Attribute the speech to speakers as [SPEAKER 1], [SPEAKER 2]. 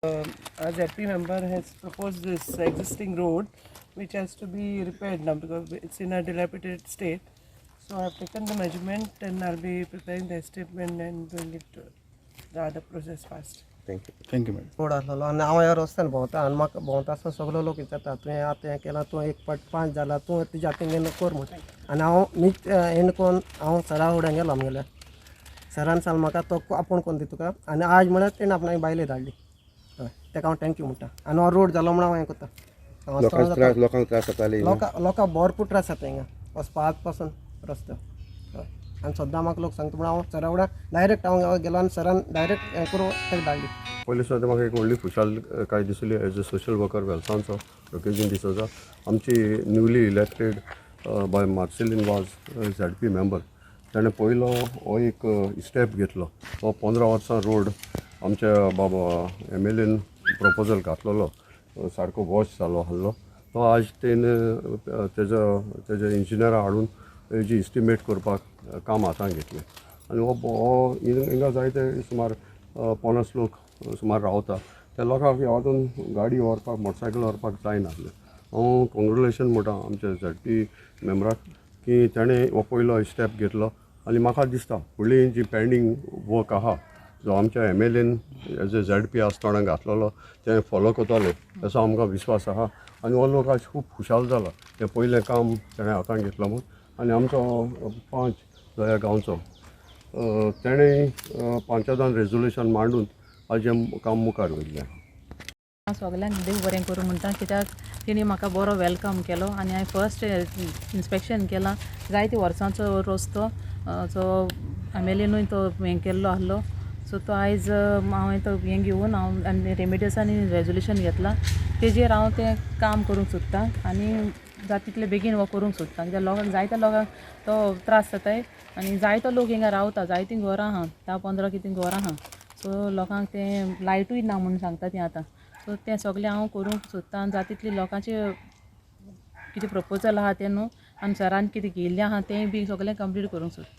[SPEAKER 1] Our ZP member has proposed this existing road which has to be repaired now because it's in a dilapidated state. So I have taken the measurement and I'll be preparing the estimate and doing it the other process fast.
[SPEAKER 2] Thank you.
[SPEAKER 3] Thank you, madam.
[SPEAKER 4] Road आसलो आनी हांव ह्या रस्त्यान भोंवता आनी म्हाका भोंवता आसतना सगलो लोक विचारता तुवें आतां हें केलां तूं 1.5 जाला तूं तुज्या हातीन कर म्हूण आनी हांव मीच हें कोन्न हांव सरा फुड्यान गेलो आमगेल्या सरान सांगलें म्हाका तो आपूण कोन्न दी तुका आनी आज म्हळ्यार तेणें आपणाक बायले धाडली हय ताका हांव थँक्यू म्हणटा आनी हो रोड जालो म्हण हांव हें करता
[SPEAKER 2] लोकांक त्रास जाताले
[SPEAKER 4] लोकांक भरपूर त्रास जाता हिंगा वचपा आज पासून रस्तो हय आनी सद्दां म्हाका लोक सांगता म्हण हांव सरा फुड्यान डायरेक्ट हांव गेलो आनी सरान डायरेक्ट हें करून ताका धाडली
[SPEAKER 5] पयलीं सुद्दां म्हाका एक व्हडली खुशाल काय दिसली एज अ सोशल वर्कर वेल्सांचो ओकेजन दिसोचा आमची न्यूली इलेक्टेड बाय मार्सेलीन वाज ZP मेंबर ताणें पयलो हो एक स्टेप घेतलो हो 15 वर्सां रोड आमच्या बाबा MLAन प्रपोजल घातलेलो सारको वॉश जालो आसलो तो आज तेणें तेजे इंजिनियरा हाडून हेजी इस्टिमेट करपाक काम हातांत घेतलें आनी हो हिंगा जायते सुमार 50 लोक सुमार रावता त्या लोकांक हातून गाडी व्हरपाक मोटरसायकल व्हरपाक जायनासलें हांव कॉंग्रेच्युलेशन म्हणटा आमच्या ZP मेंबराक की ताणें हो पयलो स्टेप घेतलो आनी म्हाका दिसता फुडली जी पेंडींग वर्क आहा जो आमच्या MLAन एज अ ZP आसतना घातलेलो तें फॉलो करतले असो आमकां विश्वास आहा आनी हो लोक आज खूब खुशाल जाला तें पयलें काम ताणें हातांत घेतलो म्हूण आनी आमचो पंच जो ह्या गांवचो तेणें पंचायतान रेजोल्युशन मांडून आज हें काम मुखार व्हेल्लें
[SPEAKER 6] सगल्यांक देव बरें करूं म्हणटा कित्याक तेणी म्हाका बरो वेलकम केलो आनी हांवें फर्स्ट इन्स्पेक्शन केलां जायते वर्सांचो रस्तो जो MLAनूय तो हें केल्लो आसलो सो तो आयज हांवें तो हें घेवन हांव आनी रेमिडियसांनी रेजोल्युशन घेतलां तेजेर हांव तें काम करूंक सोदतां आनी जाता तितले बेगीन हो करूंक सोदतां कित्याक लोकांक जायत्या लोकांक तो त्रास जाताय आनी जायतो लोक हिंगा रावता जायतीं घरां आहा 10-15 कितें घरां आहा सो लोकांक तें लायटूय ना म्हणून सांगता तीं आतां सो तें सगलें हांव करूंक सोदतां जाता तितली लोकांचे कितें प्रपोजल आहा तें न्हू आनी सरान कितें घेयल्लें आहा तेंय बी सगलें कंप्लीट करूंक सोदतां